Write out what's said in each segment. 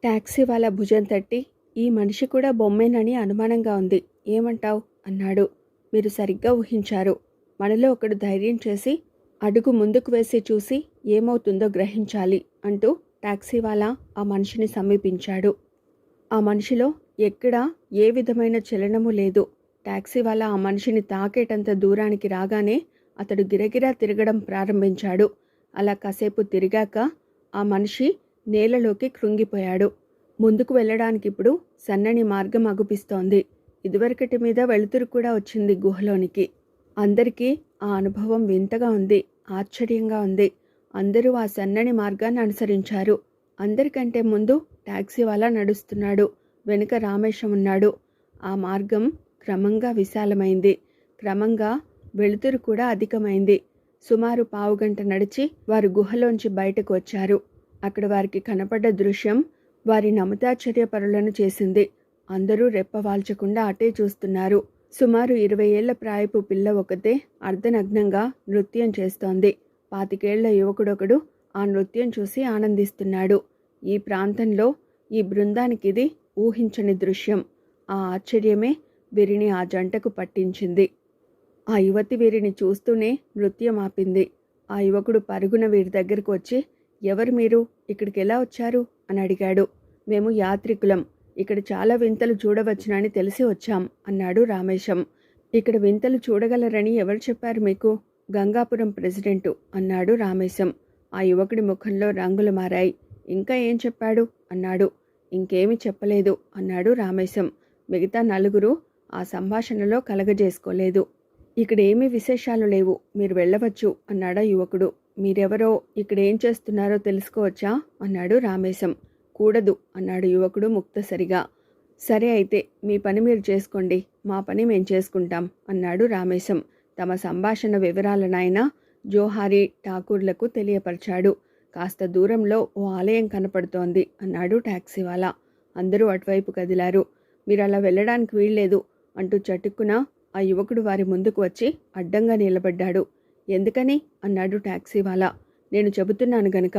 Taxi వాళ్ళ భుజం తట్టి, "ఈ మనిషి కూడా బొమ్మేనని అనుమానంగా ఉంది. ఏమంటావ్?" అన్నాడు. "మీరు సరిగ్గా ఊహించారు." మనలో ఒకడు ధైర్యం చేసి, అడుగు ముందుకు వేసి చూసి ఏమవుతుందో గ్రహించాలి అంటూ టాక్సీవాలా ఆ మనిషిని సమీపించాడు. ఆ మనిషిలో ఎక్కడా ఏ విధమైన చలనమూ లేదు. టాక్సీవాలా ఆ మనిషిని తాకేటంత దూరానికి రాగానే అతడు గిరగిరా తిరగడం ప్రారంభించాడు. అలా కాసేపు తిరిగాక ఆ మనిషి నేలలోకి కృంగిపోయాడు. ముందుకు వెళ్ళడానికిప్పుడు సన్నని మార్గం అగుపిస్తోంది. ఇదివరకటి మీద వెలుతురు కూడా వచ్చింది గుహలోనికి. అందరికీ ఆ అనుభవం వింతగా ఉంది, ఆశ్చర్యంగా ఉంది. అందరూ ఆ సన్నని మార్గాన్ని అనుసరించారు. అందరికంటే ముందు టాక్సీవాలా నడుస్తున్నాడు. వెనుక రామేశం ఉన్నాడు. ఆ మార్గం క్రమంగా విశాలమైంది. క్రమంగా వెలుతురు కూడా అధికమైంది. సుమారు పావుగంట నడిచి వారు గుహలోంచి బయటకు వచ్చారు. అక్కడ వారికి కనపడ్డ దృశ్యం వారి నమతాశ్చర్యపరులను చేసింది. అందరూ రెప్పవాల్చకుండా అటే చూస్తున్నారు. సుమారు 20 ఏళ్ల ప్రాయపు పిల్ల ఒకతే అర్ధనగ్నంగా నృత్యం చేస్తోంది. 25 ఏళ్ల యువకుడొకడు ఆ నృత్యం చూసి ఆనందిస్తున్నాడు. ఈ ప్రాంతంలో ఈ బృందానికిది ఊహించని దృశ్యం. ఆ ఆశ్చర్యమే వీరిని ఆ జంటకు పట్టించింది. ఆ యువతి వీరిని చూస్తూనే నృత్యం ఆపింది. ఆ యువకుడు పరుగున వీరి దగ్గరకు వచ్చి, "ఎవరు మీరు? ఇక్కడికి ఎలా వచ్చారు?" అని అడిగాడు. "మేము యాత్రికులం. ఇక్కడ చాలా వింతలు చూడవచ్చునని తెలిసి వచ్చాం" అన్నాడు రామేశం. "ఇక్కడ వింతలు చూడగలరని ఎవరు చెప్పారు మీకు?" "గంగాపురం ప్రెసిడెంటు" అన్నాడు రామేశం. ఆ యువకుడి ముఖంలో రంగులు మారాయి. "ఇంకా ఏం చెప్పాడు?" అన్నాడు. "ఇంకేమీ చెప్పలేదు" అన్నాడు రామేశం. మిగతా నలుగురు ఆ సంభాషణలో కలగజేసుకోలేదు. "ఇక్కడేమీ విశేషాలు లేవు, మీరు వెళ్ళవచ్చు" అన్నాడా యువకుడు. "మీరెవరో, ఇక్కడేం చేస్తున్నారో తెలుసుకోవచ్చా?" అన్నాడు రామేశం. "కూడదు" అన్నాడు యువకుడు ముక్తసరిగా. "సరే అయితే మీ పని మీరు చేసుకోండి, మా పని మేం చేసుకుంటాం" అన్నాడు రామేశం. తమ సంభాషణ వివరాలనైనా జోహారీ ఠాకూర్లకు తెలియపరిచాడు. "కాస్త దూరంలో ఓ ఆలయం కనపడుతోంది" అన్నాడు టాక్సీవాలా. అందరూ అటువైపు కదిలారు. "మీరలా వెళ్ళడానికి వీల్లేదు" అంటూ చటుక్కున ఆ యువకుడు వారి ముందుకు వచ్చి అడ్డంగా నిలబడ్డాడు. "ఎందుకని?" అన్నాడు టాక్సీవాలా. "నేను చెబుతున్నాను గనుక."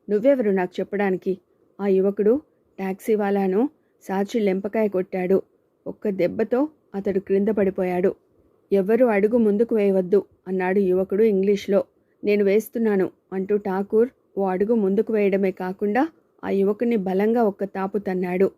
"నువ్వెవరు నాకు చెప్పడానికి?" ఆ యువకుడు టాక్సీవాలాను సాచి లెంపకాయ కొట్టాడు. ఒక్క దెబ్బతో అతడు క్రింద పడిపోయాడు. "ఎవ్వరూ అడుగు ముందుకు వేయవద్దు" అన్నాడు యువకుడు ఇంగ్లీష్లో. "నేను వేస్తున్నాను" అంటూ ఠాకూర్ ఓ అడుగు ముందుకు వేయడమే కాకుండా ఆ యువకుని బలంగా ఒక్క తాపు తన్నాడు.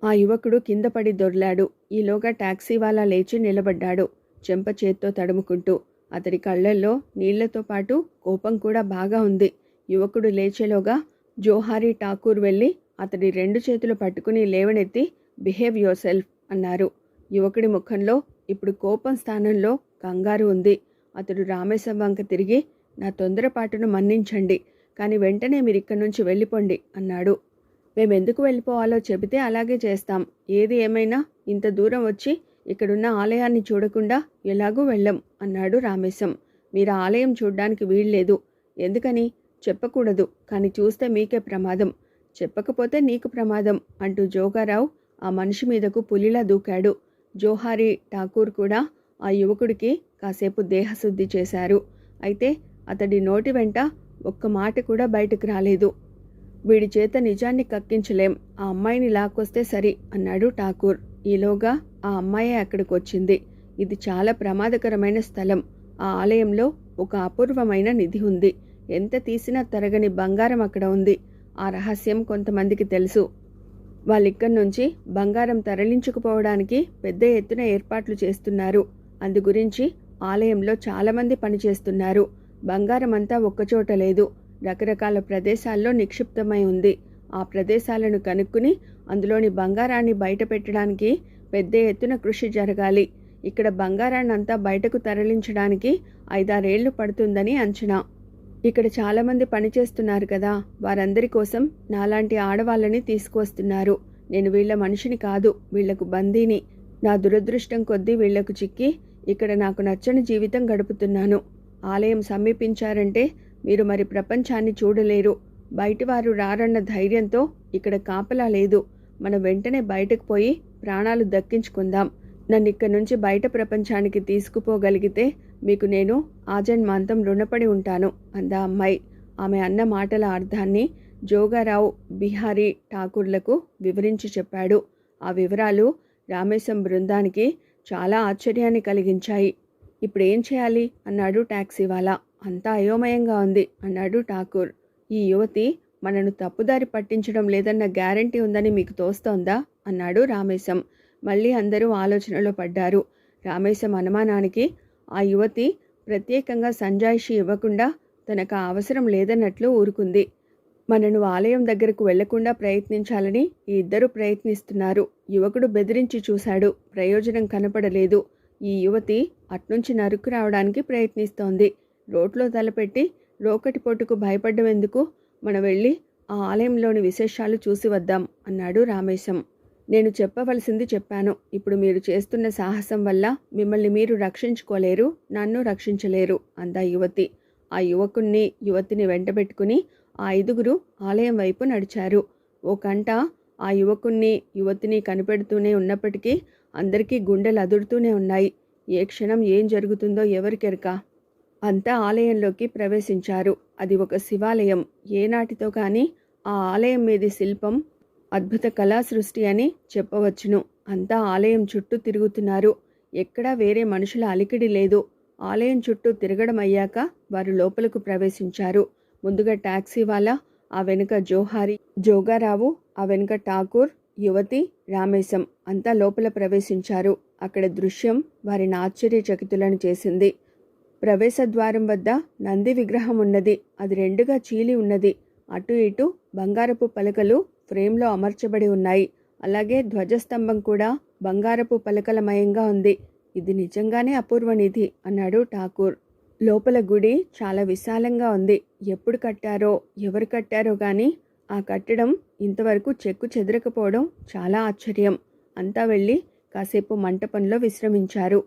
ఆ యువకుడు కింద పడి దొర్లాడు. ఈలోగా టాక్సీవాలా లేచి నిలబడ్డాడు, చెంప చేత్తో తడుముకుంటూ. అతడి కళ్ళల్లో నీళ్లతో పాటు కోపం కూడా బాగా ఉంది. యువకుడు లేచేలోగా జోహారీ ఠాకూర్ వెళ్ళి అతడి 2 చేతులు పట్టుకుని లేవనెత్తి, "బిహేవ్ యువర్ సెల్ఫ్" అన్నారు. యువకుడి ముఖంలో ఇప్పుడు కోపం స్థానంలో కంగారు ఉంది. అతడు రామేశం వంక తిరిగి, "నా తొందరపాటును మన్నించండి, కానీ వెంటనే మీరిక్కడి నుంచి వెళ్ళిపోండి" అన్నాడు. "మేమెందుకు వెళ్ళిపోవాలో చెబితే అలాగే చేస్తాం. ఏది ఏమైనా ఇంత దూరం వచ్చి ఇక్కడున్న ఆలయాన్ని చూడకుండా ఎలాగూ వెళ్ళం" అన్నాడు రామేశం. "మీరు ఆలయం చూడ్డానికి వీల్లేదు." "ఎందుకని?" "చెప్పకూడదు, కానీ చూస్తే మీకే ప్రమాదం." "చెప్పకపోతే నీకు ప్రమాదం" అంటూ జోగారావు ఆ మనిషి మీదకు పులిలా దూకాడు. జోహారీ ఠాకూర్ కూడా ఆ యువకుడికి కాసేపు దేహశుద్ధి చేశారు. అయితే అతడి నోటి వెంట ఒక్క మాట కూడా బయటకు రాలేదు. "వీడి చేత నిజాన్ని కక్కించలేం. ఆ అమ్మాయిని లాక్కొస్తే సరి" అన్నాడు ఠాకూర్. ఈలోగా ఆ అమ్మాయే అక్కడికి వచ్చింది. "ఇది చాలా ప్రమాదకరమైన స్థలం. ఆ ఆలయంలో ఒక అపూర్వమైన నిధి ఉంది. ఎంత తీసినా తరగని బంగారం అక్కడ ఉంది. ఆ రహస్యం కొంతమందికి తెలుసు. వాళ్ళిక్కడి నుంచి బంగారం తరలించుకుపోవడానికి పెద్ద ఎత్తున ఏర్పాట్లు చేస్తున్నారు. అందుగురించి ఆలయంలో చాలామంది పనిచేస్తున్నారు. బంగారం అంతా ఒక్కచోట లేదు, రకరకాల ప్రదేశాల్లో నిక్షిప్తమై ఉంది. ఆ ప్రదేశాలను కనుక్కుని అందులోని బంగారాన్ని బయట పెట్టడానికి పెద్ద ఎత్తున కృషి జరగాలి. ఇక్కడ బంగారాన్నంతా బయటకు తరలించడానికి 5-6 ఏళ్లు పడుతుందని అంచనా. ఇక్కడ చాలామంది పనిచేస్తున్నారు కదా, వారందరి కోసం నాలాంటి ఆడవాళ్ళని తీసుకువస్తున్నారు. నేను వీళ్ళ మనిషిని కాదు, వీళ్లకు బందీని. నా దురదృష్టం కొద్దీ వీళ్లకు చిక్కి ఇక్కడ నాకు నచ్చని జీవితం గడుపుతున్నాను. ఆలయం సమీపించారంటే మీరు మరి ప్రపంచాన్ని చూడలేరు. బయటివారు రారన్న ధైర్యంతో ఇక్కడ కాపలా లేదు. మనం వెంటనే బయటకు పోయి ప్రాణాలు దక్కించుకుందాం. నన్ను ఇక్కడి నుంచి బయట ప్రపంచానికి తీసుకుపోగలిగితే మీకు నేను ఆజన్మాంతం రుణపడి ఉంటాను" అందా అమ్మాయి. ఆమె అన్న మాటల అర్థాన్ని జోగారావు బిహారీ ఠాకూర్లకు వివరించి చెప్పాడు. ఆ వివరాలు రామేశం బృందానికి చాలా ఆశ్చర్యాన్ని కలిగించాయి. ఇప్పుడేం చేయాలి అన్నాడు టాక్సీవాలా. అంతా అయోమయంగా ఉంది అన్నాడు ఠాకూర్. ఈ యువతి మనను తప్పుదారి పట్టించడం లేదన్న గ్యారంటీ ఉందని మీకు తోస్తోందా అన్నాడు రామేశం. మళ్ళీ అందరూ ఆలోచనలో పడ్డారు. రామేశం అనుమానానికి ఆ యువతి ప్రత్యేకంగా సంజాయిషి ఇవ్వకుండా తనకు ఆ అవసరం లేదన్నట్లు ఊరుకుంది. మనను ఆలయం దగ్గరకు వెళ్లకుండా ప్రయత్నించాలని ఈ ఇద్దరు ప్రయత్నిస్తున్నారు. యువకుడు బెదిరించి చూశాడు, ప్రయోజనం కనపడలేదు. ఈ యువతి అట్నుంచి నరుక్కు రావడానికి ప్రయత్నిస్తోంది. రోట్లో తలపెట్టి రోకటిపోటుకు భయపడ్డం ఎందుకు? మనం వెళ్ళి ఆ ఆలయంలోని విశేషాలు చూసి వద్దాం అన్నాడు రామేశం. నేను చెప్పవలసింది చెప్పాను. ఇప్పుడు మీరు చేస్తున్న సాహసం వల్ల మిమ్మల్ని మీరు రక్షించుకోలేరు, నన్ను రక్షించలేరు అందా యువతి. ఆ యువతిని వెంటబెట్టుకుని ఆ 5గురు ఆలయం వైపు నడిచారు. ఓ కంట ఆ యువతిని కనిపెడుతూనే ఉన్నప్పటికీ అందరికీ గుండెలు అదురుతూనే ఉన్నాయి. ఏ క్షణం ఏం జరుగుతుందో ఎవరికెరక. అంతా ఆలయంలోకి ప్రవేశించారు. అది ఒక శివాలయం. ఏనాటితో కానీ ఆ ఆలయం మీది శిల్పం అద్భుత కళా సృష్టి అని చెప్పవచ్చును. అంతా ఆలయం చుట్టూ తిరుగుతున్నారు. ఎక్కడా వేరే మనుషుల అలికిడి లేదు. ఆలయం చుట్టూ తిరగడం అయ్యాక వారు లోపలకు ప్రవేశించారు. ముందుగా టాక్సీవాలా, ఆ వెనుక జోగారావు, ఆ వెనుక ఠాకూర్, యువతి, రామేశం అంతా లోపల ప్రవేశించారు. అక్కడ దృశ్యం వారిని ఆశ్చర్యచకితులను చేసింది. ప్రవేశద్వారం వద్ద నంది విగ్రహం ఉన్నది. అది రెండుగా చీలి ఉన్నది. అటు ఇటు బంగారపు పలకలు ఫ్రేమ్లో అమర్చబడి ఉన్నాయి. అలాగే ధ్వజస్తంభం కూడా బంగారపు పలకలమయంగా ఉంది. ఇది నిజంగానే అపూర్వ నిధి అన్నాడు ఠాకూర్. లోపల గుడి చాలా విశాలంగా ఉంది. ఎప్పుడు కట్టారో, ఎవరు కట్టారో గాని ఆ కట్టడం ఇంతవరకు చెక్కు చెదరకపోవడం చాలా ఆశ్చర్యం. అంతా వెళ్ళి కాసేపు మంటపంలో విశ్రమించారు.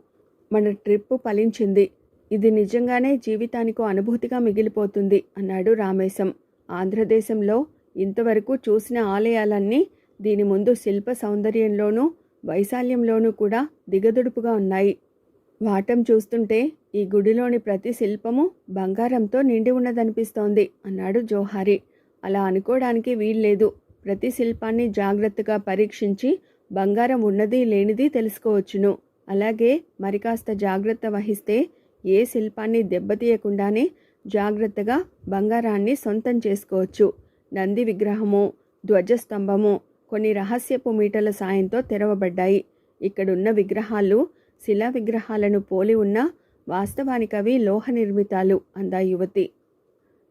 మన ట్రిప్పు ఫలించింది. ఇది నిజంగానే జీవితానికో అనుభూతిగా మిగిలిపోతుంది అన్నాడు రామేశం. ఆంధ్రదేశంలో ఇంతవరకు చూసిన ఆలయాలన్నీ దీని ముందు శిల్ప సౌందర్యంలోనూ వైశాల్యంలోనూ కూడా దిగదుడుపుగా ఉన్నాయి. వాటం చూస్తుంటే ఈ గుడిలోని ప్రతి శిల్పము బంగారంతో నిండి ఉన్నదనిపిస్తోంది అన్నాడు జోహారి. అలా అనుకోవడానికి వీల్లేదు. ప్రతి శిల్పాన్ని జాగ్రత్తగా పరీక్షించి బంగారం ఉన్నది లేనిది తెలుసుకోవచ్చును. అలాగే మరి కాస్త జాగ్రత్త వహిస్తే ఏ శిల్పాన్ని దెబ్బతీయకుండానే జాగ్రత్తగా బంగారాన్ని సొంతం చేసుకోవచ్చు. నంది విగ్రహము, ధ్వజస్తంభము కొన్ని రహస్యపు మీటల సాయంతో తెరవబడ్డాయి. ఇక్కడున్న విగ్రహాలు శిలా విగ్రహాలను పోలి ఉన్న వాస్తవానికవి లోహ నిర్మితాలు అందా యువతి.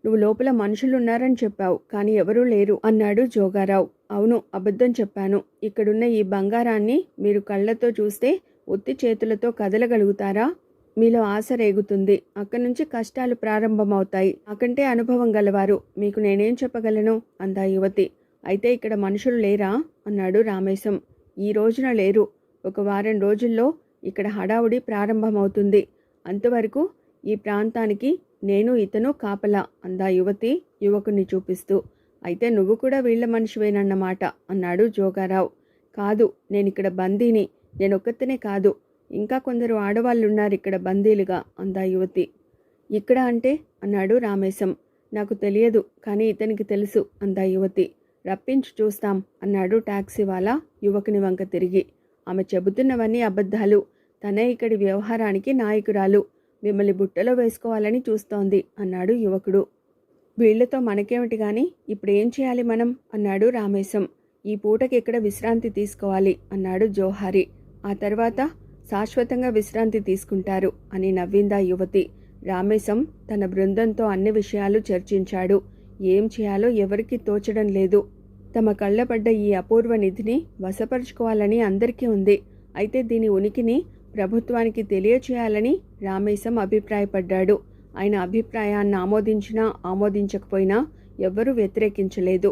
నువ్వు లోపల మనుషులున్నారని చెప్పావు, కానీ ఎవరూ లేరు అన్నాడు జోగారావు. అవును, అబద్ధం చెప్పాను. ఇక్కడున్న ఈ బంగారాన్ని మీరు కళ్ళతో చూస్తే ఉత్తి చేతులతో కదలగలుగుతారా? మీలో ఆశ రేగుతుంది. అక్కడి నుంచి కష్టాలు ప్రారంభమవుతాయి. నాకంటే అనుభవం గలవారు, మీకు నేనేం చెప్పగలను అందా యువతి. అయితే ఇక్కడ మనుషులు లేరా అన్నాడు రామేశం. ఈ రోజున లేరు. ఒక వారం రోజుల్లో ఇక్కడ హడావుడి ప్రారంభమవుతుంది. అంతవరకు ఈ ప్రాంతానికి నేను ఇతను కాపలా అందా యువతి యువకుని చూపిస్తూ. అయితే నువ్వు కూడా వీళ్ల మనిషివేనన్నమాట అన్నాడు జోగారావు. కాదు, నేనిక్కడ బందీని. నేనొక్కతనే కాదు, ఇంకా కొందరు ఆడవాళ్ళున్నారు ఇక్కడ బందీలుగా అందా యువతి. ఇక్కడ అంటే అన్నాడు రామేశం. నాకు తెలియదు, కానీ ఇతనికి తెలుసు అందా యువతి. రప్పించి చూస్తాం అన్నాడు టాక్సీవాలా యువకుని వంక తిరిగి. ఆమె చెబుతున్నవన్నీ అబద్ధాలు. తనే ఇక్కడి వ్యవహారానికి నాయకురాలు. మిమ్మల్ని బుట్టలో వేసుకోవాలని చూస్తోంది అన్నాడు యువకుడు. వీళ్లతో మనకేమిటి గాని ఇప్పుడేం చేయాలి మనం అన్నాడు రామేశం. ఈ పూటకి ఇక్కడ విశ్రాంతి తీసుకోవాలి అన్నాడు జోహారి. ఆ తర్వాత శాశ్వతంగా విశ్రాంతి తీసుకుంటారు అని నవ్విందా యువతి. రామేశం తన బృందంతో అన్ని విషయాలు చర్చించాడు. ఏం చేయాలో ఎవరికీ తోచడం లేదు. తమ కళ్ళపడ్డ ఈ అపూర్వ నిధిని వశపరుచుకోవాలని అందరికీ ఉంది. అయితే దీని ఉనికిని ప్రభుత్వానికి తెలియచేయాలని రామేశం అభిప్రాయపడ్డాడు. ఆయన అభిప్రాయాన్ని ఆమోదించినా ఆమోదించకపోయినా ఎవ్వరూ వ్యతిరేకించలేదు.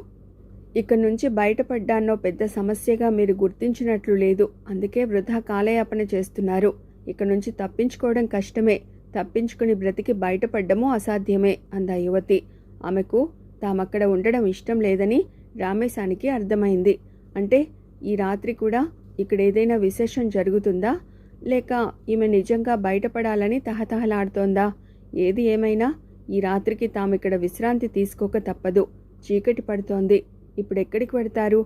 ఇక్కడి నుంచి బయటపడ్డాన్నో పెద్ద సమస్యగా మీరు గుర్తించినట్లు లేదు. అందుకే వృధా కాలయాపన చేస్తున్నారు. ఇక నుంచి తప్పించుకోవడం కష్టమే. తప్పించుకుని బ్రతికి బయటపడ్డమూ అసాధ్యమే అందా యువతి. ఆమెకు తామక్కడ ఉండడం ఇష్టం లేదని రామేశానికి అర్థమైంది. అంటే ఈ రాత్రి కూడా ఇక్కడేదైనా విశేషం జరుగుతుందా, లేక ఈమె నిజంగా బయటపడాలని తహతహలాడుతోందా? ఏది ఏమైనా ఈ రాత్రికి తామిక్కడ విశ్రాంతి తీసుకోక తప్పదు. చీకటి పడుతోంది. ఇప్పుడెక్కడికి వెడతారు?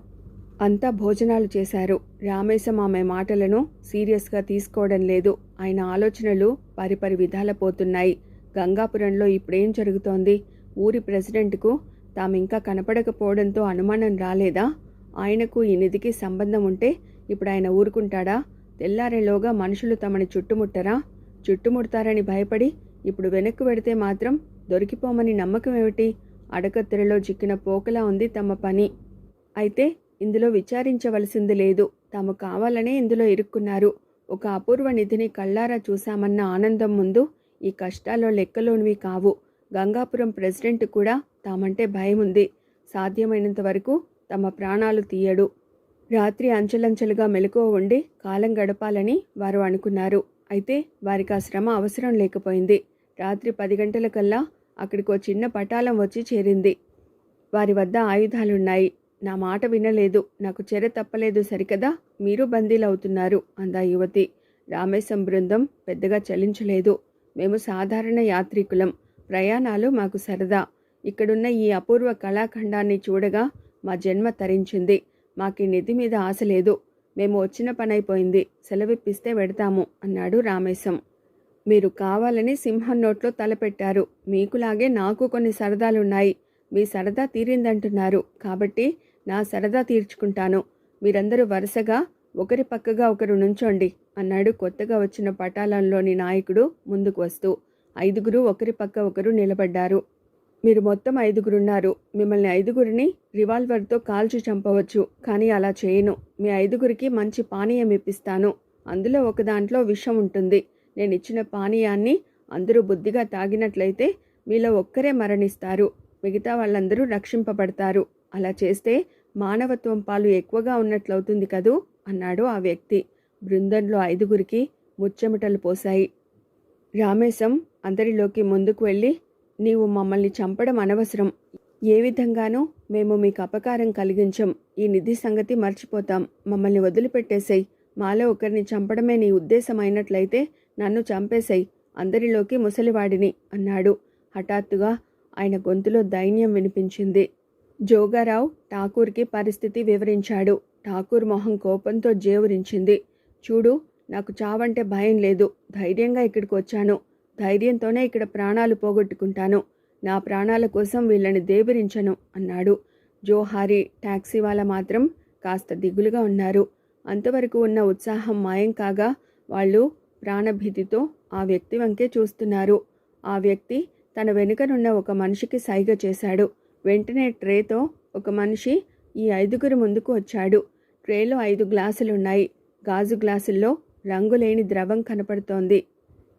అంతా భోజనాలు చేశారు. రామేశం ఆమె మాటలను సీరియస్గా తీసుకోవడం లేదు. ఆయన ఆలోచనలు పరిపరి విధాల పోతున్నాయి. గంగాపురంలో ఇప్పుడేం జరుగుతోంది? ఊరి ప్రెసిడెంట్కు తామింకా కనపడకపోవడంతో అనుమానం రాలేదా? ఆయనకు ఈ నిధికి సంబంధం ఉంటే ఇప్పుడు ఆయన ఊరుకుంటాడా? తెల్లారేలోగా మనుషులు తమని చుట్టుముట్టరా? చుట్టుముడతారని భయపడి ఇప్పుడు వెనక్కు వెడితే మాత్రం దొరికిపోమని నమ్మకం ఏమిటి? అడకత్తెరలో చిక్కిన పోకలా ఉంది తమ పని. అయితే ఇందులో విచారించవలసింది లేదు. తాము కావాలనే ఇందులో ఇరుక్కున్నారు. ఒక అపూర్వ నిధిని కళ్ళారా చూశామన్న ఆనందం ముందు ఈ కష్టాల్లో లెక్కలోనివి కావు. గంగాపురం ప్రెసిడెంట్ కూడా తామంటే భయం ఉంది. సాధ్యమైనంత వరకు తమ ప్రాణాలు తీయడు. రాత్రి అంచెలంచెలుగా మెలకువ ఉండి కాలం గడపాలని వారు అనుకున్నారు. అయితే వారికి ఆ శ్రమ అవసరం లేకపోయింది. రాత్రి 10 గంటలకల్లా అక్కడికో చిన్న పటాలం వచ్చి చేరింది. వారి వద్ద ఆయుధాలున్నాయి. నా మాట వినలేదు, నాకు చెర తప్పలేదు సరికదా, మీరు బందీలవుతున్నారు అందా యువతి. రామేశం బృందం పెద్దగా చలించలేదు. మేము సాధారణ యాత్రికులం. ప్రయాణాలు మాకు సరదా. ఇక్కడున్న ఈ అపూర్వ కళాఖండాన్ని చూడగా మా జన్మ తరించింది. మాకీ నిధి మీద ఆశ లేదు. మేము వచ్చిన పనైపోయింది. సెలవిప్పిస్తే వెడతాము అన్నాడు రామేశం. మీరు కావాలని సింహం నోట్లో తలపెట్టారు. మీకులాగే నాకు కొన్ని సరదాలున్నాయి. మీ సరదా తీరిందంటున్నారు కాబట్టి నా సరదా తీర్చుకుంటాను. మీరందరూ వరుసగా ఒకరి పక్కగా ఒకరు నుంచోండి అన్నాడు కొత్తగా వచ్చిన పటాలంలోని నాయకుడు ముందుకు వస్తూ. 5గురు ఒకరి పక్క ఒకరు నిలబడ్డారు. మీరు మొత్తం 5గురున్నారు. మిమ్మల్ని 5గురిని రివాల్వర్తో కాల్చి చంపవచ్చు. కానీ అలా చేయను. మీ 5గురికి మంచి పానీయం ఇప్పిస్తాను. అందులో ఒక దాంట్లో విషం ఉంటుంది. నేనిచ్చిన పానీయాన్ని అందరూ బుద్ధిగా తాగినట్లయితే మీలో ఒక్కరే మరణిస్తారు. మిగతా వాళ్ళందరూ రక్షింపబడతారు. అలా చేస్తే మానవత్వం పాలు ఎక్కువగా ఉన్నట్లవుతుంది కదూ అన్నాడు ఆ వ్యక్తి. బృందంలో 5గురికి ముచ్చెమటలు పోశాయి. రామేశం అందరిలోకి ముందుకు వెళ్ళి, నీవు మమ్మల్ని చంపడం అనవసరం. ఏ విధంగానూ మేము మీకు అపకారం కలిగించం. ఈ నిధి సంగతి మర్చిపోతాం. మమ్మల్ని వదిలిపెట్టేసేయ్. మాలో ఒకరిని చంపడమే నీ ఉద్దేశం అయినట్లయితే నన్ను చంపేసేయ్. అందరిలోకి ముసలివాడిని అన్నాడు. హఠాత్తుగా ఆయన గొంతులో దైన్యం వినిపించింది. జోగారావు ఠాకూర్కి పరిస్థితి వివరించాడు. ఠాకూర్ మొహం కోపంతో జేవురించింది. చూడు, నాకు చావంటే భయం లేదు. ధైర్యంగా ఇక్కడికి వచ్చాను. ధైర్యంతోనే ఇక్కడ ప్రాణాలు పోగొట్టుకుంటాను. నా ప్రాణాల కోసం వీళ్ళని దేబిరించను అన్నాడు. జోహారి టాక్సీ వాళ్ళ మాత్రం కాస్త దిగులుగా ఉన్నారు. అంతవరకు ఉన్న ఉత్సాహం మాయం కాగా వాళ్ళు ప్రాణభీతితో ఆ వ్యక్తి వంకే చూస్తున్నారు. ఆ వ్యక్తి తన వెనుకనున్న ఒక మనిషికి సైగ చేశాడు. వెంటనే ట్రేతో ఒక మనిషి ఈ 5గురి ముందుకు వచ్చాడు. ట్రేలో 5 గ్లాసులున్నాయి. గాజు గ్లాసుల్లో రంగులేని ద్రవం కనపడుతోంది.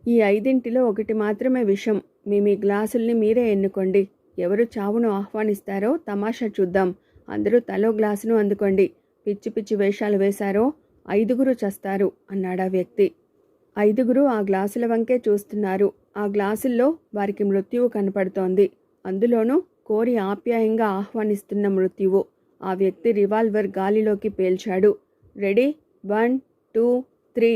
ఈ 5ంటిలో ఒకటి మాత్రమే విషం. మీ గ్లాసుల్ని మీరే ఎన్నుకోండి. ఎవరు చావును ఆహ్వానిస్తారో తమాషా చూద్దాం. అందరూ తలో గ్లాసును అందుకోండి. పిచ్చి పిచ్చి వేషాలు వేశారో 5గురు చస్తారు అన్నాడా వ్యక్తి. 5గురు ఆ గ్లాసుల వంకే చూస్తున్నారు. ఆ గ్లాసుల్లో వారికి మృత్యువు కనపడుతోంది. అందులోనూ కోరి ఆప్యాయంగా ఆహ్వానిస్తున్న మృత్యువు. ఆ వ్యక్తి రివాల్వర్ గాలిలోకి పేల్చాడు. రెడీ, 1 2 3.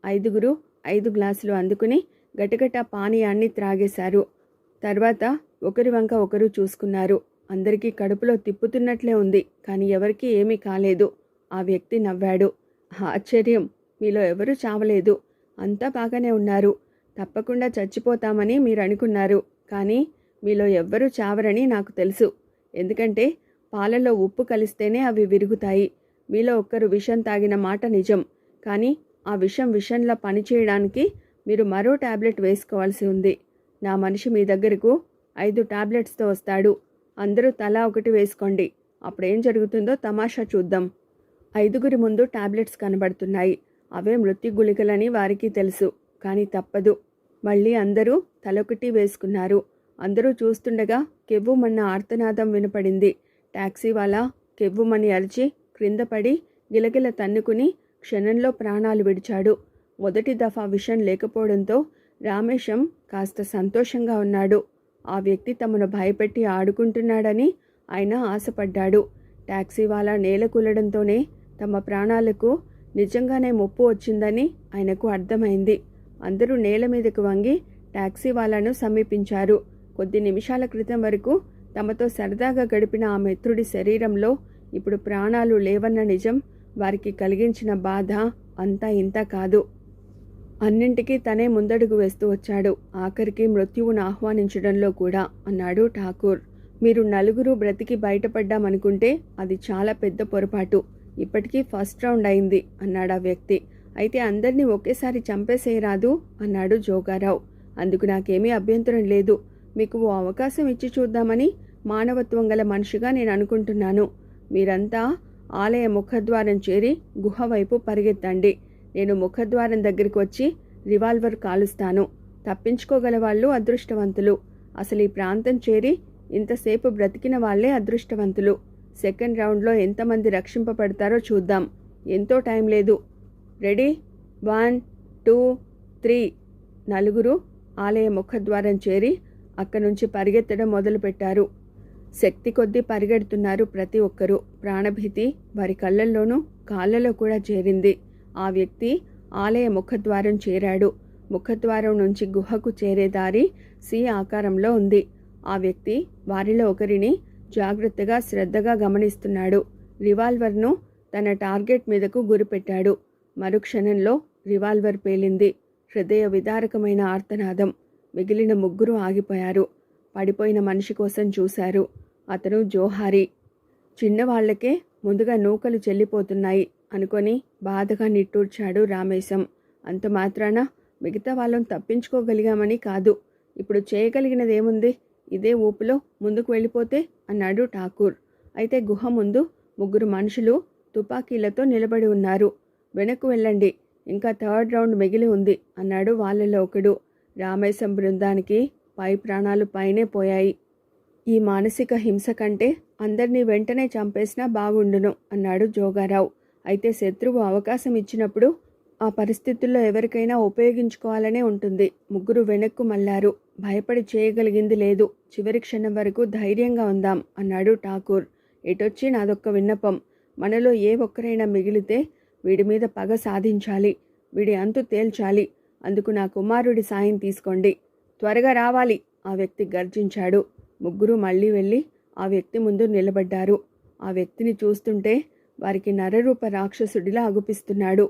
5గురు 5 గ్లాసులు అందుకుని గటగట పానీయాన్ని త్రాగేశారు. తర్వాత ఒకరి వంక ఒకరు చూసుకున్నారు. అందరికీ కడుపులో తిప్పుతున్నట్లే ఉంది. కానీ ఎవరికీ ఏమీ కాలేదు. ఆ వ్యక్తి నవ్వాడు. ఆశ్చర్యం, మీలో ఎవరూ చావలేదు. అంతా బాగానే ఉన్నారు. తప్పకుండా చచ్చిపోతామని మీరు అనుకున్నారు. కానీ మీలో ఎవ్వరూ చావరని నాకు తెలుసు. ఎందుకంటే పాలలో ఉప్పు కలిస్తేనే అవి విరుగుతాయి. మీలో ఒక్కరు విషం తాగిన మాట నిజం. కానీ ఆ విషంలా పనిచేయడానికి మీరు మరో టాబ్లెట్ వేసుకోవాల్సి ఉంది. నా మనిషి మీ దగ్గరకు 5 టాబ్లెట్స్తో వస్తాడు. అందరూ తలా ఒకటి వేసుకోండి. అప్పుడేం జరుగుతుందో తమాషా చూద్దాం. 5గురి ముందు టాబ్లెట్స్ కనబడుతున్నాయి. అవే మృత్యు గుళికలని వారికి తెలుసు. కానీ తప్పదు. మళ్ళీ అందరూ తలొకటి వేసుకున్నారు. అందరూ చూస్తుండగా కెవ్వుమన్న ఆర్తనాదం వినపడింది. టాక్సీ వాళ్ళ కెవ్వుమని అరిచి క్రింద పడి గిలగిల తన్నుకుని క్షణంలో ప్రాణాలు విడిచాడు. మొదటి దఫా విషయం లేకపోవడంతో రామేశం కాస్త సంతోషంగా ఉన్నాడు. ఆ వ్యక్తి తమను భయపెట్టి ఆడుకుంటున్నాడని ఆయన ఆశపడ్డాడు. టాక్సీ వాళ్ళ నేల కూలడంతోనే తమ ప్రాణాలకు నిజంగానే ముప్పు వచ్చిందని ఆయనకు అర్థమైంది. అందరూ నేల మీదకు వంగి టాక్సీ వాళ్ళను సమీపించారు. కొద్ది నిమిషాల క్రితం వరకు తమతో సరదాగా గడిపిన ఆ మిత్రుడి శరీరంలో ఇప్పుడు ప్రాణాలు లేవన్న నిజం వారికి కలిగించిన బాధ అంతా ఇంతా కాదు. అన్నింటికీ తనే ముందడుగు వేస్తూ వచ్చాడు, ఆఖరికి మృత్యువును ఆహ్వానించడంలో కూడా, అన్నాడు ఠాకూర్. మీరు నలుగురు బ్రతికి బయటపడ్డామనుకుంటే అది చాలా పెద్ద పొరపాటు. ఇప్పటికీ ఫస్ట్ రౌండ్ అయింది, అన్నాడా వ్యక్తి. అయితే అందరినీ ఒకేసారి చంపేసేయరాదు, అన్నాడు జోగారావు. అందుకు నాకేమీ అభ్యంతరం లేదు. మీకు ఓ అవకాశం ఇచ్చి చూద్దామని మానవత్వం గల మనిషిగా నేను అనుకుంటున్నాను. మీరంతా ఆలయ ముఖద్వారం చేరి గుహ వైపు పరిగెత్తండి. నేను ముఖద్వారం దగ్గరికి వచ్చి రివాల్వర్ కాలుస్తాను. తప్పించుకోగల వాళ్ళు అదృష్టవంతులు. అసలు ఈ ప్రాంతం చేరి ఇంతసేపు బ్రతికిన వాళ్లే అదృష్టవంతులు. సెకండ్ రౌండ్లో ఎంతమంది రక్షింపబడతారో చూద్దాం. ఎంతో టైం లేదు. రెడీ? 1 2 3. నలుగురు ఆలయ ముఖద్వారం చేరి అక్కడి పరిగెత్తడం మొదలుపెట్టారు. శక్తి కొద్దీ పరిగెడుతున్నారు ప్రతి ఒక్కరూ. ప్రాణభీతి వారి కళ్ళల్లోనూ కాళ్ళలో కూడా చేరింది. ఆ వ్యక్తి ఆలయ ముఖద్వారం చేరాడు. ముఖద్వారం నుంచి గుహకు చేరే దారి సి ఆకారంలో ఉంది. ఆ వ్యక్తి వారిలో ఒకరిని జాగ్రత్తగా శ్రద్ధగా గమనిస్తున్నాడు. రివాల్వర్ను తన టార్గెట్ మీదకు గురిపెట్టాడు. మరుక్షణంలో రివాల్వర్ పేలింది. హృదయ విదారకమైన ఆర్తనాదం. మిగిలిన ముగ్గురు ఆగిపోయారు. పడిపోయిన మనిషి కోసం చూశారు. అతను జోహారి. చిన్నవాళ్లకే ముందుగా నూకలు చెల్లిపోతున్నాయి అనుకొని బాధగా నిట్టూర్చాడు రామేశం. అంత మాత్రాన మిగతా వాళ్ళని తప్పించుకోగలిగామని కాదు. ఇప్పుడు చేయగలిగినదేముంది? ఇదే ఊపులో ముందుకు వెళ్ళిపోతే, అన్నాడు ఠాకూర్. అయితే గుహ ముందు ముగ్గురు మనుషులు తుపాకీలతో నిలబడి ఉన్నారు. వెనక్కు వెళ్ళండి, ఇంకా థర్డ్ రౌండ్ మిగిలి ఉంది, అన్నాడు వాళ్ళలో ఒకడు. రామేశం బృందానికి పై ప్రాణాలు పైనే పోయాయి. ఈ మానసిక హింస కంటే అందరినీ వెంటనే చంపేసినా బాగుండును, అన్నాడు జోగారావు. అయితే శత్రువు అవకాశం ఇచ్చినప్పుడు ఆ పరిస్థితుల్లో ఎవరికైనా ఉపయోగించుకోవాలనే ఉంటుంది. ముగ్గురు వెనక్కు మళ్లారు. భయపడి చేయగలిగింది లేదు. చివరి క్షణం వరకు ధైర్యంగా ఉందాం, అన్నాడు ఠాకూర్. ఎటొచ్చి నాదొక్క విన్నపం. మనలో ఏ ఒక్కరైనా మిగిలితే వీడి మీద పగ సాధించాలి. వీడి అంతు తేల్చాలి. అందుకు నా కుమారుడి సాయం తీసుకోండి. త్వరగా రావాలి, ఆ వ్యక్తి గర్జించాడు. ముగ్గురు మళ్ళీ వెళ్ళి ఆ వ్యక్తి ముందు నిలబడ్డారు. ఆ వ్యక్తిని చూస్తుంటే వారికి నరరూప రాక్షసుడిలా అగుపిస్తున్నాడు.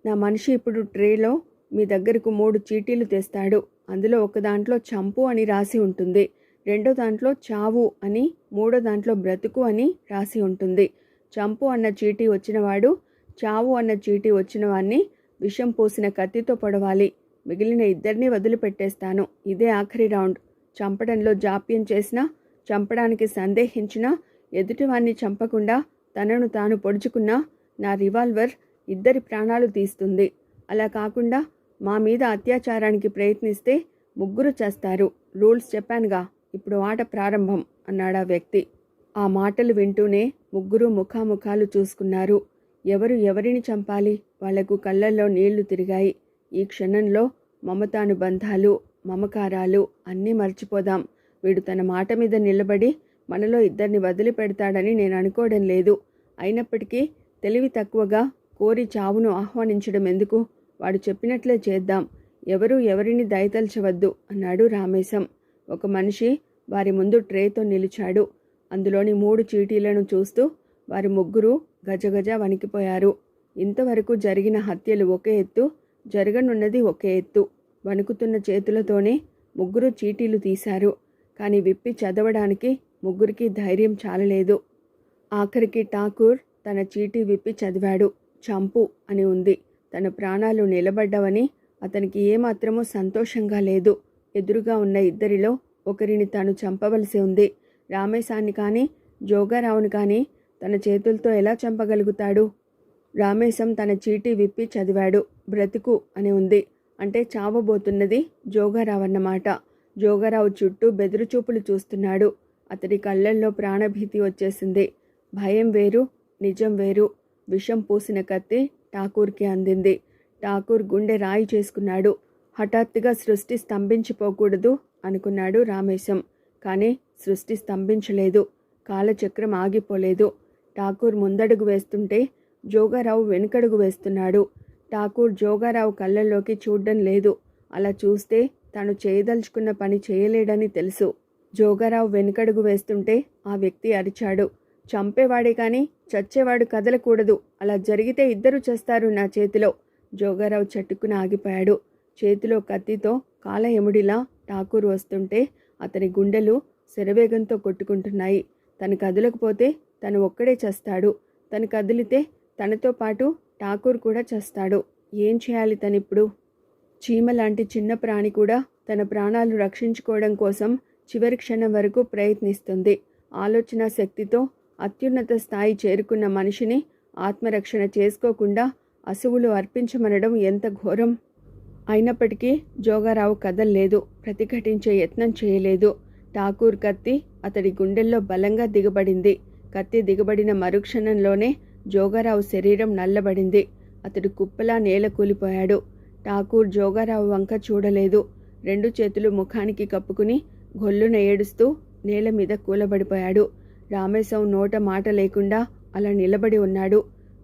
నా మనిషి ఇప్పుడు ట్రేలో మీ దగ్గరకు 3 చీటీలు తెస్తాడు. అందులో ఒక దాంట్లో చంపు అని రాసి ఉంటుంది, రెండో దాంట్లో చావు అని, మూడో దాంట్లో బ్రతుకు అని రాసి ఉంటుంది. చంపు అన్న చీటీ వచ్చినవాడు చావు అన్న చీటీ వచ్చినవాన్ని విషం పోసిన కత్తితో పొడవాలి. మిగిలిన ఇద్దరినీ వదిలిపెట్టేస్తాను. ఇదే ఆఖరి రౌండ్. చంపడంలో జాప్యం చేసినా, చంపడానికి సందేహించినా, ఎదుటివాన్ని చంపకుండా తనను తాను పొడుచుకున్నా నా రివాల్వర్ ఇద్దరి ప్రాణాలు తీస్తుంది. అలా కాకుండా మా మీద అత్యాచారానికి ప్రయత్నిస్తే ముగ్గురు చేస్తారు. రూల్స్ చెప్పానుగా, ఇప్పుడు ఆట ప్రారంభం, అన్నాడా వ్యక్తి. ఆ మాటలు వింటూనే ముగ్గురు ముఖాముఖాలు చూసుకున్నారు. ఎవరు ఎవరిని చంపాలి? వాళ్లకు కళ్ళల్లో నీళ్లు తిరిగాయి. ఈ క్షణంలో మమతానుబంధాలు, మమకారాలు అన్నీ మర్చిపోదాం. వీడు తన మాట మీద నిలబడి మనలో ఇద్దరిని వదిలిపెడతాడని నేను అనుకోవడం లేదు. అయినప్పటికీ తెలివి తక్కువగా కోరి చావును ఆహ్వానించడం ఎందుకు? వాడు చెప్పినట్లే చేద్దాం. ఎవరూ ఎవరిని దయతల్చవద్దు, అన్నాడు రామేశం. ఒక మనిషి వారి ముందు ట్రేతో నిలిచాడు. అందులోని 3 చీటీలను చూస్తూ వారి ముగ్గురు గజగజ వణికిపోయారు. ఇంతవరకు జరిగిన హత్యలు ఒకే ఎత్తు, జరగనున్నది ఒకే ఎత్తు. వణుకుతున్న చేతులతోనే ముగ్గురు చీటీలు తీశారు. కానీ విప్పి చదవడానికి ముగ్గురికి ధైర్యం చాలలేదు. ఆఖరికి ఠాకూర్ తన చీటీ విప్పి చదివాడు. చంపు అని ఉంది. తన ప్రాణాలు నిలబడ్డవని అతనికి ఏమాత్రమూ సంతోషంగా లేదు. ఎదురుగా ఉన్న ఇద్దరిలో ఒకరిని తాను చంపవలసి ఉంది. రామేశాన్ని కానీ జోగారావుని కానీ తన చేతులతో ఎలా చంపగలుగుతాడు? రామేశం తన చీటీ విప్పి చదివాడు. బ్రతుకు అని ఉంది. అంటే చావబోతున్నది జోగారావు అన్నమాట. జోగారావు చుట్టూ బెదురుచూపులు చూస్తున్నాడు. అతడి కళ్ళల్లో ప్రాణభీతి వచ్చేసింది. భయం వేరు, నిజం వేరు. విషం పూసిన కత్తి ఠాకూర్కి అందింది. ఠాకూర్ గుండె రాయి చేసుకున్నాడు. హఠాత్తుగా సృష్టి స్తంభించిపోకూడదు అనుకున్నాడు రామేశం. కానీ సృష్టి స్తంభించలేదు. కాలచక్రం ఆగిపోలేదు. ఠాకూర్ ముందడుగు వేస్తుంటే జోగారావు వెనుకడుగు వేస్తున్నాడు. ఠాకూర్ జోగారావు కళ్ళల్లోకి చూడ్డం లేదు. అలా చూస్తే తాను చేయదలుచుకున్న పని చేయలేడని తెలుసు. జోగారావు వెనుకడుగు వేస్తుంటే ఆ వ్యక్తి అరిచాడు. చంపేవాడే కాని చచ్చేవాడు కదలకూడదు. అలా జరిగితే ఇద్దరు చేస్తారు నా చేతిలో. జోగారావు చట్టుకుని ఆగిపోయాడు. చేతిలో కత్తితో కాలయముడిలా ఠాకూర్ వస్తుంటే అతని గుండెలు శరవేగంతో కొట్టుకుంటున్నాయి. తను కదలకపోతే తను ఒక్కడే చస్తాడు. తను కదిలితే తనతో పాటు ఠాకూర్ కూడా చస్తాడు. ఏం చేయాలి తనిప్పుడు? చీమ లాంటి చిన్న ప్రాణి కూడా తన ప్రాణాలు రక్షించుకోవడం కోసం చివరి క్షణం వరకు ప్రయత్నిస్తుంది. ఆలోచన శక్తితో అత్యున్నత స్థాయి చేరుకున్న మనిషిని ఆత్మరక్షణ చేసుకోకుండా అసువులు అర్పించమనడం ఎంత ఘోరం! అయినప్పటికీ జోగారావు కదల్లేదు. ప్రతిఘటించే యత్నం చేయలేదు. ఠాకూర్ కత్తి అతడి గుండెల్లో బలంగా దిగబడింది. కత్తి దిగబడిన మరుక్షణంలోనే జోగారావు శరీరం నల్లబడింది. అతడు కుప్పలా నేల కూలిపోయాడు. ఠాకూర్ జోగారావు వంక చూడలేదు. 2 చేతులు ముఖానికి కప్పుకుని గొల్లున ఏడుస్తూ నేల మీద కూలబడిపోయాడు. రామేశం నోట మాట లేకుండా అలా నిలబడి ఉన్నాడు.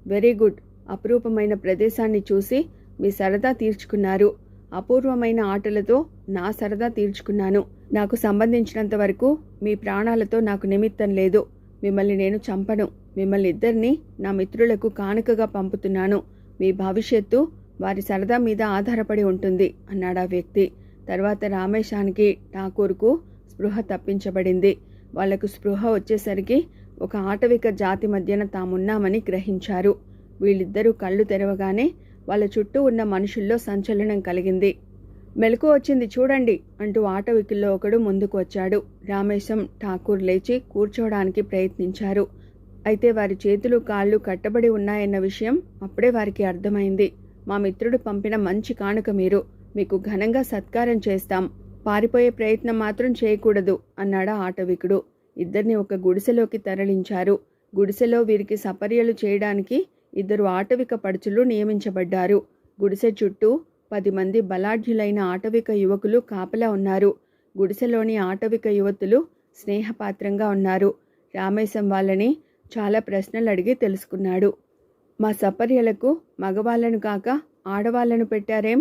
Very good. అపురూపమైన ప్రదేశాన్ని చూసి మీ సరదా తీర్చుకున్నారు. అపూర్వమైన ఆటలతో నా సరదా తీర్చుకున్నాను. నాకు సంబంధించినంత వరకు మీ ప్రాణాలతో నాకు నిమిత్తం లేదు. మిమ్మల్ని నేను చంపను. మిమ్మల్ని ఇద్దరిని నా మిత్రులకు కానుకగా పంపుతున్నాను. మీ భవిష్యత్తు వారి సరదా మీద ఆధారపడి ఉంటుంది అన్నాడా వ్యక్తి. తర్వాత రామేశానికి ఠాకూర్కు స్పృహ తప్పించబడింది. వాళ్లకు స్పృహ వచ్చేసరికి ఒక ఆటవిక జాతి మధ్యన తామున్నామని గ్రహించారు. వీళ్ళిద్దరూ కళ్ళు తెరవగానే వాళ్ళ చుట్టూ ఉన్న మనుషుల్లో సంచలనం కలిగింది. మెలకు వచ్చింది చూడండి అంటూ ఆటవికుల్లో ఒకడు ముందుకు వచ్చాడు. రామేశం ఠాకూర్ లేచి కూర్చోవడానికి ప్రయత్నించారు. అయితే వారి చేతులు కాళ్ళు కట్టబడి ఉన్నాయన్న విషయం అప్పుడే వారికి అర్థమైంది. మా మిత్రుడు పంపిన మంచి కానుక మీరు. మీకు ఘనంగా సత్కారం చేస్తాం. పారిపోయే ప్రయత్నం మాత్రం చేయకూడదు అన్నాడా ఆటవికుడు. ఇద్దరిని ఒక గుడిసెలోకి తరలించారు. గుడిసెలో వీరికి సపర్యలు చేయడానికి 2 ఆటవిక పడుచులు నియమించబడ్డారు. గుడిసె చుట్టూ 10 మంది బలాఢ్యులైన ఆటవిక యువకులు కాపలా ఉన్నారు. గుడిసెలోని ఆటవిక యువతులు స్నేహపాత్రంగా ఉన్నారు. రామేశం వాళ్ళని చాలా ప్రశ్నలు అడిగి తెలుసుకున్నాడు. మా సపర్యలకు మగవాళ్లను కాక ఆడవాళ్లను పెట్టారేం?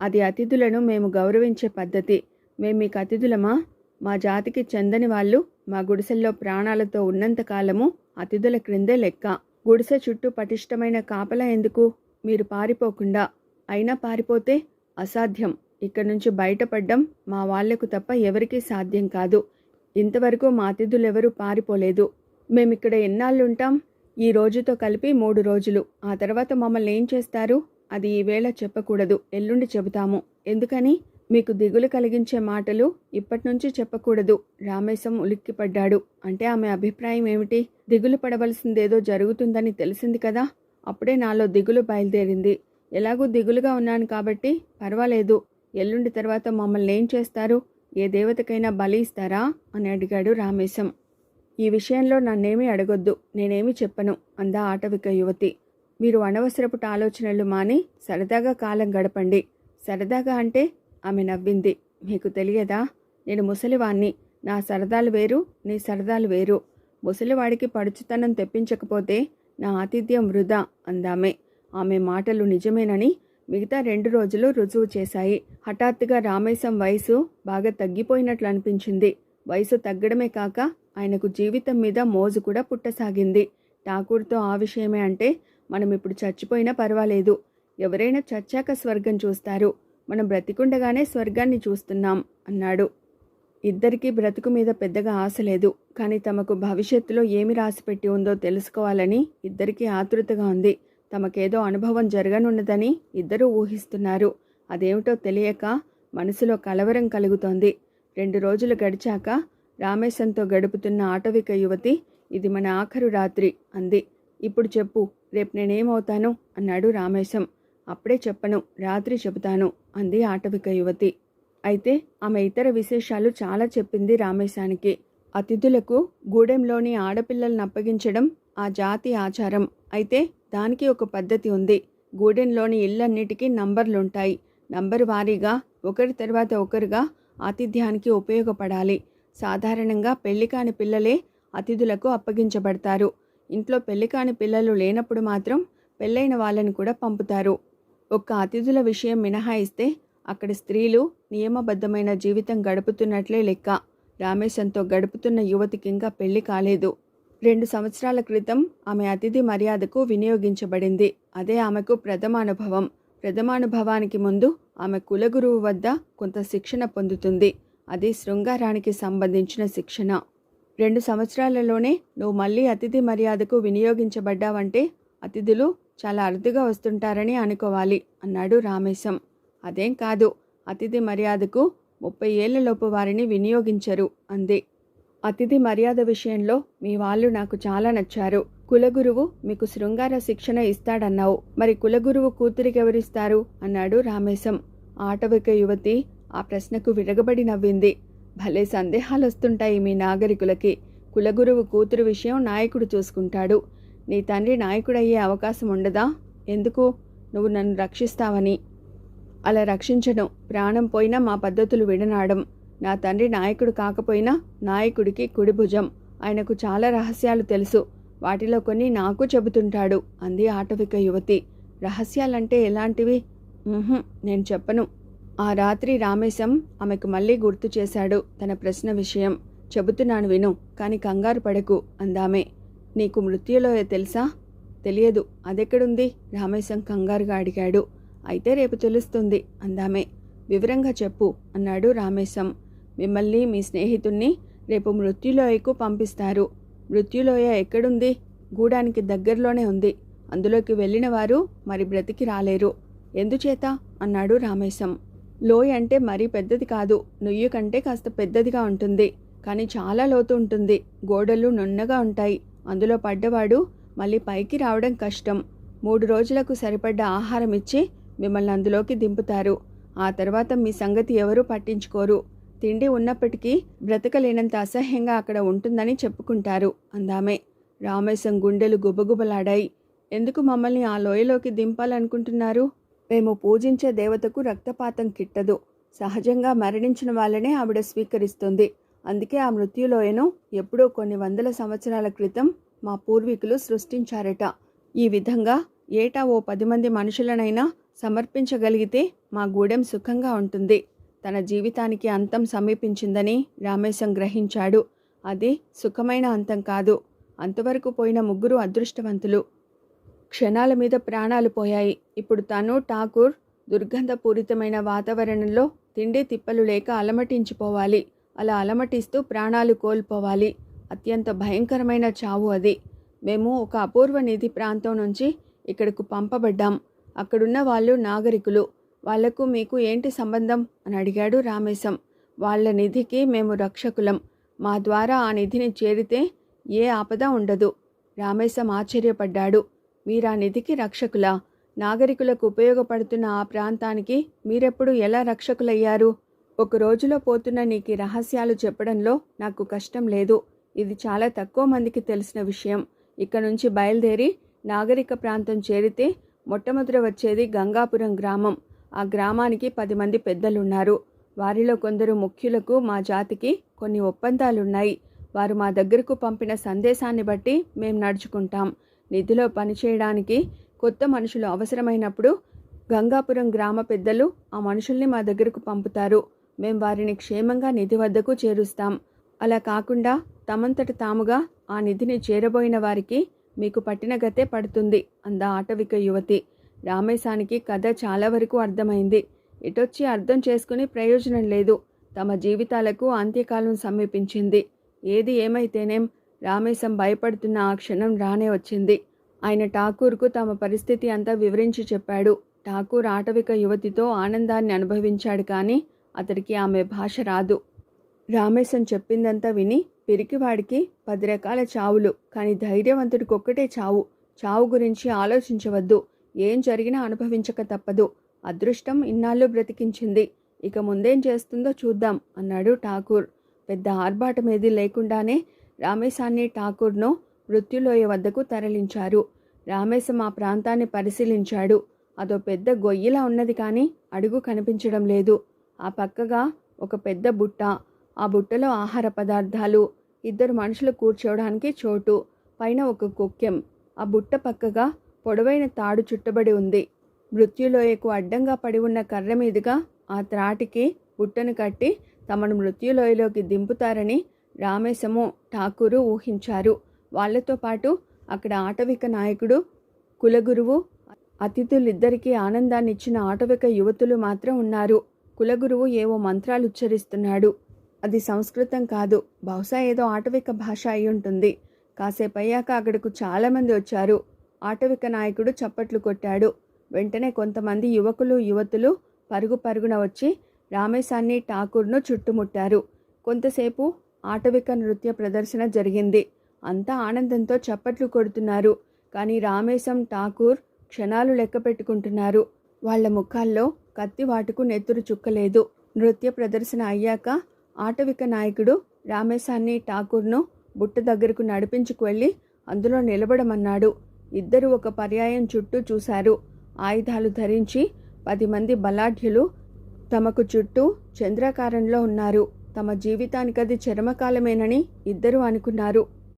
అది అతిథులను మేము గౌరవించే పద్ధతి. మేం మీకు అతిథులమా? మా జాతికి చెందని వాళ్ళు మా గుడిసెల్లో ప్రాణాలతో ఉన్నంతకాలము అతిథుల క్రిందే లెక్క. గుడిసె చుట్టూ పటిష్టమైన కాపలా ఎందుకు? మీరు పారిపోకుండా. అయినా పారిపోతే అసాధ్యం. ఇక్కడి నుంచి బయటపడ్డం మా వాళ్లకు తప్ప ఎవరికీ సాధ్యం కాదు. ఇంతవరకు మా అతిథులెవరూ పారిపోలేదు. మేమిక్కడ ఎన్నాళ్ళుంటాం? ఈ రోజుతో కలిపి 3 రోజులు. ఆ తర్వాత మమ్మల్ని ఏం చేస్తారు? అది ఈవేళ చెప్పకూడదు. ఎల్లుండి చెబుతాము. ఎందుకని? మీకు దిగులు కలిగించే మాటలు ఇప్పటినుంచి చెప్పకూడదు. రామేశం ఉలిక్కిపడ్డాడు. అంటే ఆమె అభిప్రాయం ఏమిటి? దిగులు పడవలసిందేదో జరుగుతుందని తెలిసింది కదా. అప్పుడే నాలో దిగులు బయలుదేరింది. ఎలాగూ దిగులుగా ఉన్నాను కాబట్టి పర్వాలేదు. ఎల్లుండి తర్వాత మమ్మల్ని ఏం చేస్తారు? ఏ దేవతకైనా బలి ఇస్తారా అని అడిగాడు రామేశం. ఈ విషయంలో నన్నేమీ అడగొద్దు. నేనేమీ చెప్పను అందా ఆటవిక యువతి. మీరు అనవసరపు ఆలోచనలు మాని సరదాగా కాలం గడపండి. సరదాగా అంటే? ఆమె నవ్వింది. మీకు తెలియదా? నేను ముసలివాణ్ణి. నా సరదాలు వేరు, నీ సరదాలు వేరు. ముసలివాడికి పడుచుతనం తెప్పించకపోతే నా ఆతిథ్యం వృధా అందామె. ఆమె మాటలు నిజమేనని మిగతా 2 రోజులు రుజువు చేశాయి. హఠాత్తుగా రామేశం వయసు బాగా తగ్గిపోయినట్లు అనిపించింది. వయసు తగ్గడమే కాక ఆయనకు జీవితం మీద మోజు కూడా పుట్టసాగింది. ఠాకూర్తో ఆ విషయమే అంటే, మనం ఇప్పుడు చచ్చిపోయినా పర్వాలేదు. ఎవరైనా చచ్చాక స్వర్గం చూస్తారు. మనం బ్రతికుండగానే స్వర్గాన్ని చూస్తున్నాం అన్నాడు. ఇద్దరికీ బ్రతుకు మీద పెద్దగా ఆశ లేదు. కానీ తమకు భవిష్యత్తులో ఏమి రాసిపెట్టి ఉందో తెలుసుకోవాలని ఇద్దరికీ ఆతృతగా ఉంది. తమకేదో అనుభవం జరగనున్నదని ఇద్దరూ ఊహిస్తున్నారు. అదేమిటో తెలియక మనసులో కలవరం కలుగుతోంది. 2 రోజులు గడిచాక రామేశంతో గడుపుతున్న ఆటవిక యువతి, ఇది మన ఆఖరు రాత్రి అంది. ఇప్పుడు చెప్పు, రేపు నేనేమవుతాను అన్నాడు రామేశం. అప్పుడే చెప్పను, రాత్రి చెబుతాను అంది ఆటవిక యువతి. అయితే ఆమె ఇతర విశేషాలు చాలా చెప్పింది రామేశానికి. అతిథులకు గూడెంలోని ఆడపిల్లలను అప్పగించడం ఆ జాతి ఆచారం. అయితే దానికి ఒక పద్ధతి ఉంది. గూడెంలోని ఇళ్లన్నిటికీ నంబర్లుంటాయి. నంబరు వారీగా ఒకరి తర్వాత ఒకరుగా ఆతిథ్యానికి ఉపయోగపడాలి. సాధారణంగా పెళ్లికాని పిల్లలే అతిథులకు అప్పగించబడతారు. ఇంట్లో పెళ్లికాని పిల్లలు లేనప్పుడు మాత్రం పెళ్ళైన వాళ్ళని కూడా పంపుతారు. ఒక్క అతిథుల విషయం మినహాయిస్తే అక్కడి స్త్రీలు నియమబద్ధమైన జీవితం గడుపుతున్నట్లే లెక్క. రామేశంతో గడుపుతున్న యువతికి ఇంకా పెళ్లి కాలేదు. 2 సంవత్సరాల క్రితం ఆమె అతిథి మర్యాదకు వినియోగించబడింది. అదే ఆమెకు ప్రథమానుభవం. ప్రథమానుభవానికి ముందు ఆమె కులగురువు వద్ద కొంత శిక్షణ పొందుతుంది. అది శృంగారానికి సంబంధించిన శిక్షణ. 2 సంవత్సరాలలోనే నువ్వు మళ్ళీ అతిథి మర్యాదకు వినియోగించబడ్డావంటే అతిథులు చాలా అరుదుగా వస్తుంటారని అనుకోవాలి అన్నాడు రామేశం. అదేం కాదు, అతిథి మర్యాదకు 30 ఏళ్లలోపు వారిని వినియోగించరు అంది. అతిథి మర్యాద విషయంలో మీ వాళ్ళు నాకు చాలా నచ్చారు. కులగురువు మీకు శృంగార శిక్షణ ఇస్తాడన్నావు, మరి కులగురువు కూతురికెవరిస్తారు అన్నాడు రామేశం. ఆటవిక యువతి ఆ ప్రశ్నకు విరగబడి నవ్వింది. భలే సందేహాలొస్తుంటాయి మీ నాగరికులకి. కులగురువు కూతురు విషయం నాయకుడు చూసుకుంటాడు. నీ తండ్రి నాయకుడయ్యే అవకాశం ఉండదా? ఎందుకు? నువ్వు నన్ను రక్షిస్తావని. అలా రక్షించను. ప్రాణం పోయినా మా పద్ధతులు విడనాడం. నా తండ్రి నాయకుడు కాకపోయినా నాయకుడికి కుడిభుజం. ఆయనకు చాలా రహస్యాలు తెలుసు. వాటిలో కొన్ని నాకు చెబుతుంటాడు అంది ఆటవిక యువతి. రహస్యాలంటే ఎలాంటివి? నేను చెప్పను. ఆ రాత్రి రామేశం ఆమెకు మళ్ళీ గుర్తు చేశాడు తన ప్రశ్న విషయం. చెబుతున్నాను విను, కాని కంగారు పడకు అందామే. నీకు మృత్యులోయ తెలుసా? తెలియదు. అదెక్కడుంది? రామేశం కంగారుగా అడిగాడు. అయితే రేపు తెలుస్తుంది అందామే. వివరంగా చెప్పు అన్నాడు రామేశం. మిమ్మల్ని మీ స్నేహితుణ్ణి రేపు మృత్యులోయకు పంపిస్తారు. మృత్యులోయ ఎక్కడుంది? గూడానికి దగ్గరలోనే ఉంది. అందులోకి వెళ్ళిన వారు మరి బ్రతికి రాలేరు. ఎందుచేత అన్నాడు రామేశం. లోయ అంటే మరీ పెద్దది కాదు. నుయ్యి కంటే కాస్త పెద్దదిగా ఉంటుంది. కానీ చాలా లోతు ఉంటుంది. గోడలు నున్నగా ఉంటాయి. అందులో పడ్డవాడు మళ్ళీ పైకి రావడం కష్టం. 3 రోజులకు సరిపడ్డ ఆహారం ఇచ్చి మిమ్మల్ని అందులోకి దింపుతారు. ఆ తర్వాత మీ సంగతి ఎవరూ పట్టించుకోరు. తిండి ఉన్నప్పటికీ బ్రతకలేనంత అసహ్యంగా అక్కడ ఉంటుందని చెప్పుకుంటారు అందామే. రామేశం గుండెలు గుబగుబలాడాయి. ఎందుకు మమ్మల్ని ఆ లోయలోకి దింపాలనుకుంటున్నారు? మేము పూజించే దేవతకు రక్తపాతం కిట్టదు. సహజంగా మరణించిన వాళ్ళనే ఆవిడ స్వీకరిస్తుంది. అందుకే ఆ మృత్యులోయను ఎప్పుడో కొన్ని వందల సంవత్సరాల క్రితం మా పూర్వీకులు సృష్టించారట. ఈ విధంగా ఏటా ఓ 10 మంది మనుషులనైనా సమర్పించగలిగితే మా గూడెం సుఖంగా ఉంటుంది. తన జీవితానికి అంతం సమీపించిందని రామేశం గ్రహించాడు. అది సుఖమైన అంతం కాదు. అంతవరకు పోయిన 3 అదృష్టవంతులు. క్షణాల మీద ప్రాణాలు పోయాయి. ఇప్పుడు తను ఠాకూర్ దుర్గంధపూరితమైన వాతావరణంలో తిండి తిప్పలు లేక అలమటించిపోవాలి. అలా అలమటిస్తూ ప్రాణాలు కోల్పోవాలి. అత్యంత భయంకరమైన చావు అది. మేము ఒక అపూర్వ నిధి ప్రాంతం నుంచి ఇక్కడకు పంపబడ్డాం. అక్కడున్న వాళ్ళు నాగరికులు. వాళ్లకు మీకు ఏంటి సంబంధం అని అడిగాడు రామేశం. వాళ్ళ నిధికి మేము రక్షకులం. మా ద్వారా ఆ నిధిని చేరితే ఏ ఆపద ఉండదు. రామేశం ఆశ్చర్యపడ్డాడు. మీరా నిధికి రక్షకులా? నాగరికులకు ఉపయోగపడుతున్న ఆ ప్రాంతానికి మీరెప్పుడు ఎలా రక్షకులయ్యారు? ఒక రోజులో పోతున్న నీకు రహస్యాలు చెప్పడంలో నాకు కష్టం లేదు. ఇది చాలా తక్కువ మందికి తెలిసిన విషయం. ఇక్కడ నుంచి బయలుదేరి నాగరిక ప్రాంతం చేరితే మొట్టమొదట వచ్చేది గంగాపురం గ్రామం. ఆ గ్రామానికి 10 మంది పెద్దలున్నారు. వారిలో కొందరు ముఖ్యులకు మా జాతికి కొన్ని ఒప్పందాలున్నాయి. వారు మా దగ్గరకు పంపిన సందేశాన్ని బట్టి మేం నడుచుకుంటాం. నిధిలో పనిచేయడానికి కొత్త మనుషులు అవసరమైనప్పుడు గంగాపురం గ్రామ పెద్దలు ఆ మనుషుల్ని మా దగ్గరకు పంపుతారు. మేం వారిని క్షేమంగా నిధి వద్దకు చేరుస్తాం. అలా కాకుండా తమంతట తాముగా ఆ నిధిని చేరబోయిన వారికి మీకు పట్టిన గతే పడుతుంది అందా ఆటవిక యువతి. రామేశానికి కథ చాలా వరకు అర్థమైంది. ఇటొచ్చి అర్థం చేసుకుని ప్రయోజనం లేదు. తమ జీవితాలకు అంత్యకాలం సమీపించింది. ఏది ఏమైతేనేం రామేశం భయపడుతున్న ఆ క్షణం రానే వచ్చింది. ఆయన ఠాకూర్కు తమ పరిస్థితి అంతా వివరించి చెప్పాడు. ఠాకూర్ ఆటవిక యువతితో ఆనందాన్ని అనుభవించాడు. కానీ అతడికి ఆమె భాష రాదు. రామేశం చెప్పిందంతా విని పిరికివాడికి 10 రకాల చావులు, కానీ ధైర్యవంతుడికి ఒక్కటే చావు. చావు గురించి ఆలోచించవద్దు. ఏం జరిగినా అనుభవించక తప్పదు. అదృష్టం ఇన్నాళ్ళు బ్రతికించింది. ఇక ముందేం చేస్తుందో చూద్దాం అన్నాడు ఠాకూర్. పెద్ద ఆర్భాటమేదీ లేకుండానే రామేశాన్ని ఠాకూర్ను మృత్యులోయ వద్దకు తరలించారు. రామేశం ఆ ప్రాంతాన్ని పరిశీలించాడు. అదో పెద్ద గొయ్యిలా ఉన్నది, కానీ అడుగు కనిపించడం లేదు. ఆ పక్కగా ఒక పెద్ద బుట్ట. ఆ బుట్టలో ఆహార పదార్థాలు, 2 మనుషులు కూర్చోవడానికి చోటు, పైన ఒక కొక్కెం. ఆ బుట్ట పక్కగా పొడవైన తాడు చుట్టబడి ఉంది. మృత్యులోయకు అడ్డంగా పడి ఉన్న కర్ర మీదుగా ఆ త్రాటికి బుట్టను కట్టి తమను మృత్యులోయలోకి దింపుతారని రామేశము ఠాకూరు ఊహించారు. వాళ్లతో పాటు అక్కడ ఆటవిక నాయకుడు, కులగురువు, అతిథులిద్దరికీ ఆనందాన్నిచ్చిన ఆటవిక యువతులు మాత్రం ఉన్నారు. కులగురువు ఏవో మంత్రాలు ఉచ్చరిస్తున్నాడు. అది సంస్కృతం కాదు, బహుశా ఏదో ఆటవిక భాష అయి ఉంటుంది. కాసేపయ్యాక అక్కడకు చాలామంది వచ్చారు. ఆటవిక నాయకుడు చప్పట్లు కొట్టాడు. వెంటనే కొంతమంది యువకులు, యువతులు పరుగు పరుగున వచ్చి రామేశాన్ని, ఠాకూర్ను చుట్టుముట్టారు. కొంతసేపు ఆటవిక నృత్య ప్రదర్శన జరిగింది. అంతా ఆనందంతో చప్పట్లు కొడుతున్నారు. కానీ రామేశం, ఠాకూర్ క్షణాలు లెక్క పెట్టుకుంటున్నారు. వాళ్ల ముఖాల్లో కత్తి వాటుకు నెత్తురు చుక్కలేదు. నృత్య ప్రదర్శన అయ్యాక ఆటవిక నాయకుడు రామేశాన్ని, ఠాకూర్ను బుట్ట దగ్గరకు నడిపించుకు వెళ్ళి అందులో నిలబడమన్నాడు. ఇద్దరు ఒక పర్యాయం చుట్టూ చూశారు. ఆయుధాలు ధరించి 10 మంది బలాఢ్యులు తమకు చుట్టూ చంద్రాకారంలో ఉన్నారు. తమ జీవితానికది చరమకాలమేనని ఇద్దరు అనుకున్నారు.